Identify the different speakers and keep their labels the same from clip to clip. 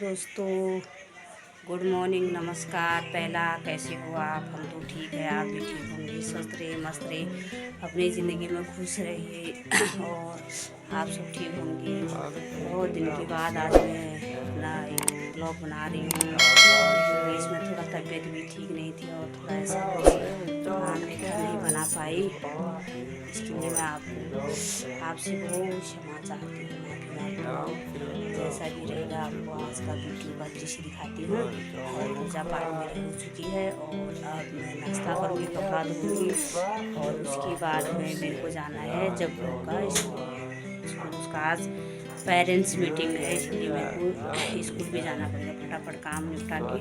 Speaker 1: दोस्तों, good morning, नमस्कार। पहला कैसे हो आप? हम तो ठीक है, आप भी ठीक होंगे। स्वस्थ रहिए, मस्त रहिए, अपनी ज़िंदगी में खुश रहिए और आप सब ठीक होंगे। बहुत दिन के बाद आज मैं अपना एक ब्लॉग बना रही हूँ। इसमें थोड़ा तबीयत भी ठीक नहीं थी और थोड़ा ऐसा नहीं बना पाई। इसके लिए मैं आपसे बहुत क्षमा चाहती हूँ, माफ़ी मांगती हूँ। जैसा भी रहेगा आपको आज का वीडियो का दृश्य दिखाती हूँ। और पूजा पाठ मेरी हो चुकी है और अब मैं नाश्ता करूँगी, कपड़ा धोऊँगी और उसके बाद में मेरे को जाना है जब का स्कूल। उसका आज पेरेंट्स मीटिंग है, इसलिए मेरे को स्कूल भी जाना पड़ेगा। फटाफट काम निपटा के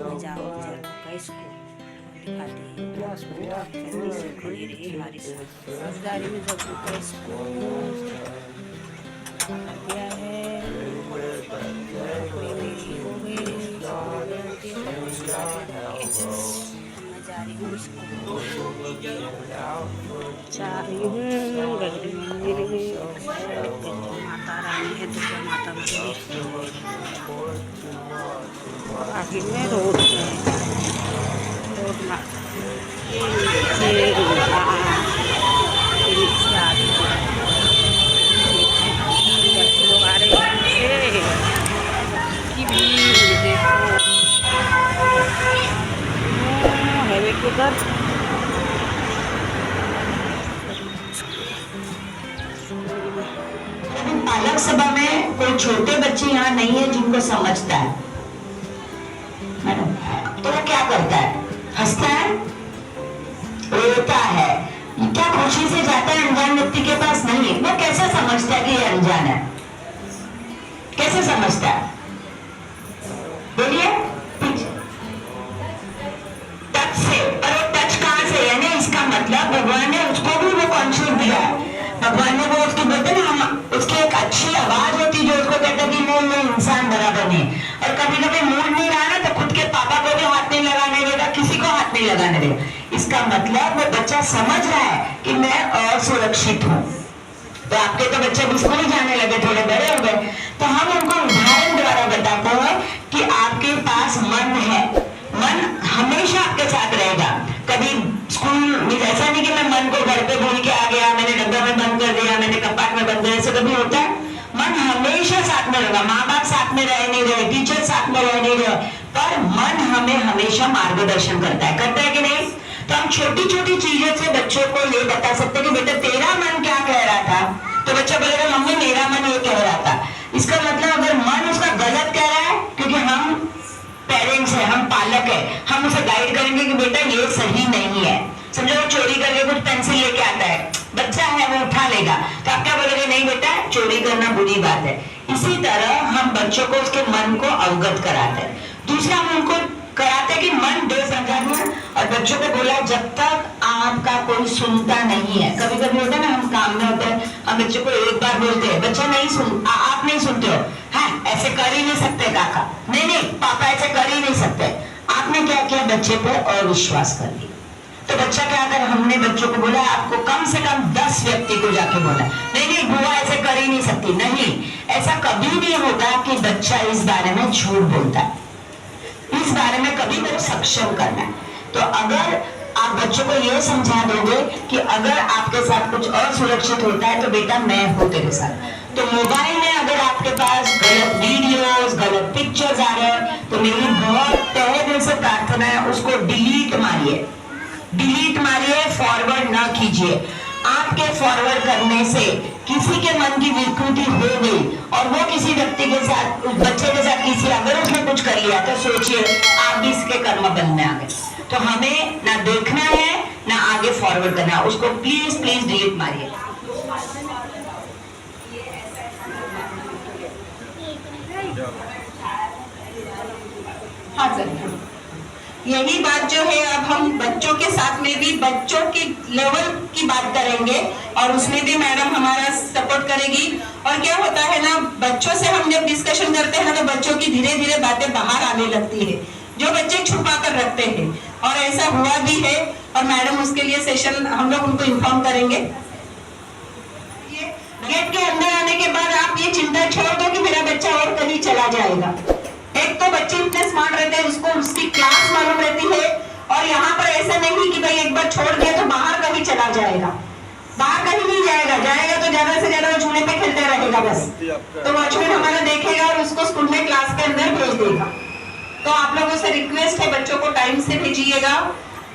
Speaker 1: मैं जाऊँगी जब का स्कूल। दिखाती है हमारी समझदारी में जब का स्कूल गया है। मैं जा रही हूँ गली मंदिर माता रानी है, दुर्गा माता मंदिर। आखिर में रोड लोग आ रहे हैं की भीड़ देखो हाईवे के उधर।
Speaker 2: पालक सभा में कोई छोटे बच्चे यहाँ नहीं है जिनको समझता है मैडम, तो वो क्या करता है? हंसता है, रोता है, क्या खुशी से जाता है अनजान व्यक्ति के पास? नहीं। वो कैसे समझता है कि ये अनजान है? कैसे समझता है? बोलिए। टच से। और वो टच कहां से? यानी इसका मतलब भगवान ने उसको भी वो कॉन्शियस दिया है। भगवान ने वो उसको बोलते ना, हम उसकी एक अच्छी आवाज होती जो उसको कहता कि नहीं इंसान बराबर नहीं। और कभी कभी मूड नहीं रहा ना तो खुद के पापा को भी हाथ नहीं लगाने देगा, किसी को हाथ नहीं लगाने देगा। इसका मतलब वो बच्चा समझ रहा है कि मैं असुरक्षित हूँ। तो आपके तो बच्चे भी स्कूल जाने लगे, थोड़े बड़े हो गए, तो हम उनको उदाहरण द्वारा बताते हैं कि आपके पास मन है। मन हमेशा आपके साथ रहेगा। कभी स्कूल में ऐसा नहीं कि मैं मन को घर पे भूल के आ गया, मैंने डब्बा में बंद कर दिया, मैंने कपाट में बंद कर दिया, ऐसा कभी होता है? मन हमेशा साथ में रहेगा। माँ बाप साथ में रह नहीं रहे, टीचर साथ में रह नहीं रहे, पर मन हमें हमेशा मार्गदर्शन करता है कि नहीं? तो हम छोटी छोटी चीजों से बच्चों को ये बता सकते हैं कि बेटा तेरा मन क्या कह रहा था, तो बच्चा बोलेगा मम्मी मेरा मन ये कह रहा था। इसका मतलब अगर मन उसका गलत कह रहा है, क्योंकि हम पेरेंट्स है, हम पालक है, हम उसे गाइड करेंगे कि बेटा ये सही नहीं है। समझो वो चोरी करके कुछ पेंसिल लेके आता है, बच्चा है वो उठा लेगा, तो आप क्या बोलोगे? नहीं बेटा चोरी करना बुरी बात है। इसी तरह हम बच्चों को उसके मन को अवगत कराते हैं। दूसरा हम उनको कराते हैं कि मन दो समझाना, और बच्चों को बोला जब तक आपका कोई सुनता नहीं है। कभी कभी होता है ना, हम काम में होते हैं, हम बच्चों को एक बार बोलते हैं, बच्चा नहीं सुन, आप नहीं सुनते हो। हाँ ऐसे कर ही नहीं सकते काका, नहीं पापा ऐसे कर ही नहीं सकते। आपने क्या किया? बच्चे पर अविश्वास कर दिया। तो बच्चा क्या कर, हमने बच्चों को बोला आपको कम से कम 10 व्यक्ति को जाके बोला नहीं बुआ ऐसे कर ही नहीं सकती। नहीं, ऐसा कभी नहीं होगा कि बच्चा इस बारे में झूठ बोलता है। इस बारे में कभी भी सक्षम करना है। तो अगर आप बच्चों को यह समझा दोगे कि अगर आपके साथ कुछ असुरक्षित होता है तो बेटा मैं हूं तेरे साथ। तो मोबाइल में अगर आपके पास गलत वीडियोस, गलत पिक्चर्स आ रहे हैं तो मेरी बहुत तहे दिल से प्रार्थना है उसको डिलीट मारिए, फॉरवर्ड ना कीजिए। आपके फॉरवर्ड करने से किसी के मन की विकृति हो गई और वो किसी व्यक्ति के साथ, उस बच्चे के साथ किसी अगर उसने कुछ कर लिया तो सोचिए आप भी इसके कर्म बंध में आ गए। तो हमें ना देखना है ना आगे फॉरवर्ड करना है, उसको प्लीज डिलीट मारिए। हाँ सर, यही बात जो है अब हम बच्चों के साथ में भी बच्चों के लेवल की बात करेंगे और उसमें भी मैडम हमारा सपोर्ट करेगी। और क्या होता है ना, बच्चों से हम जब डिस्कशन करते हैं तो बच्चों की धीरे धीरे बातें बाहर आने लगती है जो बच्चे छुपा कर रखते हैं, और ऐसा हुआ भी है। और मैडम उसके लिए सेशन हम लोग उनको इन्फॉर्म करेंगे। गेट के अंदर आने के बाद आप ये चिंता छोड़ दो कि मेरा बच्चा और कहीं चला जाएगा। बच्चे इतने स्मार्ट रहते हैं, उसको उसकी क्लास मालूम रहती है। और यहाँ पर ऐसा नहीं कि भाई एक बार छोड़ दिया तो बाहर कहीं चला जाएगा, बाहर कहीं नहीं जाएगा, जाएगा तो ज्यादा से ज्यादा झूले पे खेलते रहेगा बस। तो वॉचमैन हमारा देखेगा और उसको स्कूल में क्लास के अंदर भेज देगा। तो आप लोगों से रिक्वेस्ट है, बच्चों को टाइम से भेजिएगा।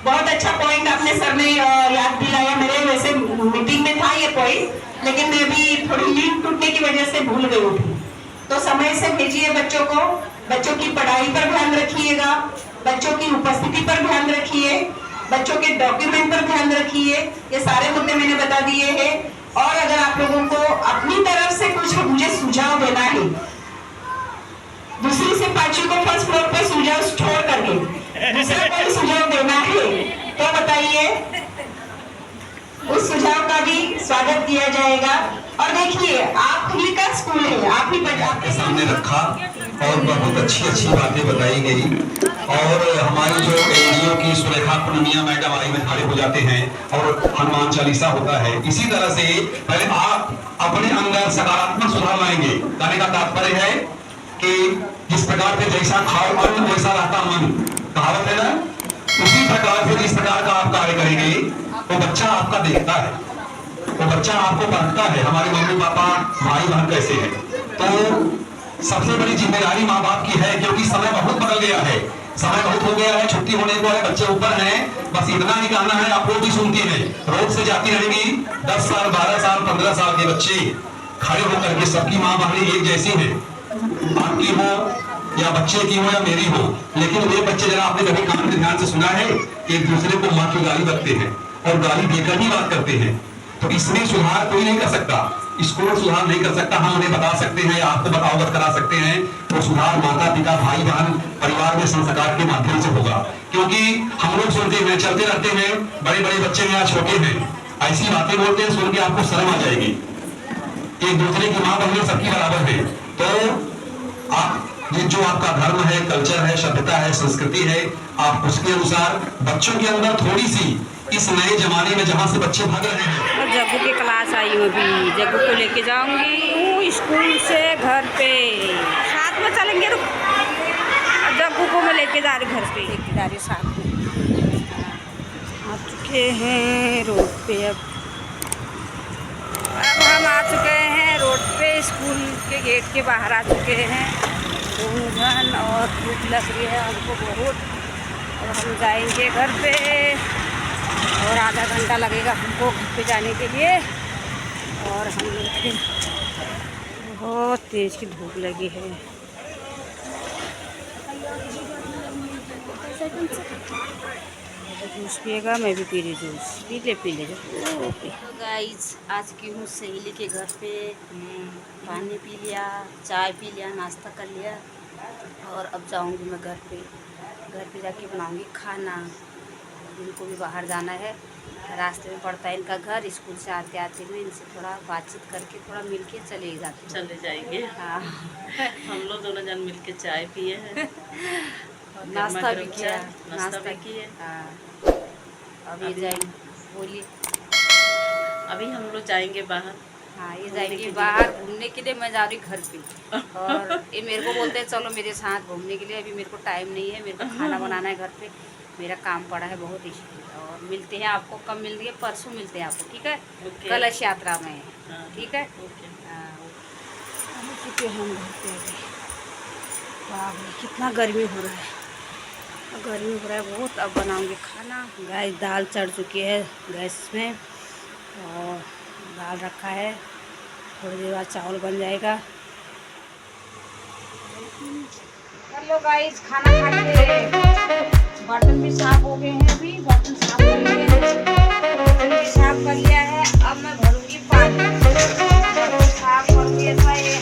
Speaker 2: बहुत अच्छा पॉइंट आपने सर ने याद दिलाया, मेरे वैसे मीटिंग में था ये पॉइंट, लेकिन मैं भी थोड़ी नींद टूटने की वजह से भूल गई थी। तो समय से भेजिए बच्चों को, बच्चों की पढ़ाई पर ध्यान रखिएगा, बच्चों की उपस्थिति पर ध्यान रखिए, बच्चों के डॉक्यूमेंट पर ध्यान रखिए। ये सारे मुद्दे मैंने बता दिए हैं। और अगर आप लोगों को अपनी तरफ से कुछ मुझे सुझाव देना है, दूसरी से पांचवी को फर्स्ट फ्लोर पे सुझाव छोड़ करके दूसरा कोई सुझाव देना है तो बताइए, उस सुझाव का भी स्वागत किया जाएगा। और देखिए, आप ही का स्कूल है, आप ही आपके
Speaker 3: सामने रखा और बहुत अच्छी अच्छी बातें बताई गई। और हमारी जो एनजीओ की सुलेखा पूर्णिया मैडम आई में खड़े हो जाते हैं और हनुमान चालीसा होता है। इसी तरह से पहले आप अपने अंदर सकारात्मक सुधार लाएंगे। कहने का तात्पर्य है कि जिस प्रकार से जैसा खाओ अन्न वैसा रहता मन, कहावत है ना, उसी प्रकार से जिस प्रकार का आप कार्य करेंगे वो बच्चा आपका देखता है, वो बच्चा आपको परखता है, हमारे मम्मी पापा भाई बहन कैसे हैं। तो सबसे बड़ी जिम्मेदारी माँ बाप की है, क्योंकि समय बहुत बदल गया है, समय बहुत हो गया है, छुट्टी होने को है, बच्चे ऊपर हैं। बस इतना ही कहना है, आप लोग भी सुनती हैं, रोड से जाती रहेंगी 10 साल 12 साल 15 साल के बच्चे खड़े होकर के, सबकी माँ बहनें एक जैसी हैं, आपकी हो या बच्चे की हो या मेरी हो, लेकिन वे बच्चे, जरा आपने कभी कान में ध्यान से सुना है, एक दूसरे को माँ की गाली बकते हैं और गाली देकर ही बात करते हैं। तो इसमें सुधार कोई नहीं कर सकता, स्कूल सुधार नहीं कर सकता, हम उन्हें बता सकते हैं, आपको अवगत करा सकते हैं। तो सुधार माता पिता भाई बहन परिवार में संस्कार के माध्यम से होगा। क्योंकि हम लोग सुनते हैं, चलते रहते हैं, बड़े बड़े बच्चे हैं या छोटे हैं, ऐसी बातें बोलते हैं, सुन के आपको शर्म आ जाएगी। एक दूसरे की माँ बहनें सबकी बराबर है। तो आप जो आपका धर्म है, कल्चर है, सभ्यता है, संस्कृति है, आप उसके अनुसार बच्चों के अंदर थोड़ी सी, इस नए जमाने में जहाँ से बच्चे भाग रहे हैं।
Speaker 1: और जग्गू की क्लास आई हूँ, अभी जग्गू को लेके जाऊंगी स्कूल से घर पे, साथ में चलेंगे। रुक, जग्गू को मैं लेके जा रही घर पे, लेके जा रही साथ में। आ चुके हैं रोड पे, अब हम आ चुके हैं रोड पे, स्कूल के गेट के बाहर आ चुके हैं। घन और धूप लग रही है हमको बहुत, और हम जाएंगे घर पे, और आधा घंटा लगेगा हमको घर पे जाने के लिए। और हम लोग के बहुत तेज़ की धूप लगी है। जूस पिएगा, मैं भी पी रही जूस, पी ले जो। गाइस, आज की हूँ सहेली के घर पे, पानी पी लिया, चाय पी लिया, नाश्ता कर लिया, और अब जाऊँगी मैं घर पे जाके बनाऊँगी खाना। इनको भी बाहर जाना है, रास्ते में पड़ता है इनका घर, स्कूल से आते आते हुए इनसे थोड़ा बातचीत करके थोड़ा मिल के चले
Speaker 4: जाएंगे।
Speaker 1: हाँ
Speaker 4: हम लोग दोनों जन मिल के चाय पिए हैं,
Speaker 1: नाश्ता भी किया,
Speaker 4: नाश्ता भी किए।
Speaker 1: हाँ, अभी जाएंगे, बोलिए।
Speaker 4: अभी हम लोग जाएंगे बाहर।
Speaker 1: हाँ, ये जाएंगे बाहर घूमने के लिए, मैं जा रही घर पे, और ये मेरे को बोलते हैं चलो मेरे साथ घूमने के लिए। अभी मेरे को टाइम नहीं है, मेरे को खाना बनाना है घर पे, मेरा काम पड़ा है बहुत इसलिए। और मिलते हैं आपको, कब मिलते हैं, परसों मिलते हैं आपको, ठीक है? कलश यात्रा में, ठीक है? चुके हैं घर पे अभी। वाह, कितना गर्मी हो रहा है, बहुत। अब बनाऊंगी खाना। गैस दाल चढ़ चुकी है गैस में, और दाल रखा है, थोड़ी देर बाद चावल बन जाएगा। कर लो गाइस, खाना खा के बर्तन भी साफ हो गए हैं, अभी बर्तन साफ कर लिए हैं, बर्तन भी साफ कर लिया है। अब मैं भरूंगी पानी, साफ कर दिया था ये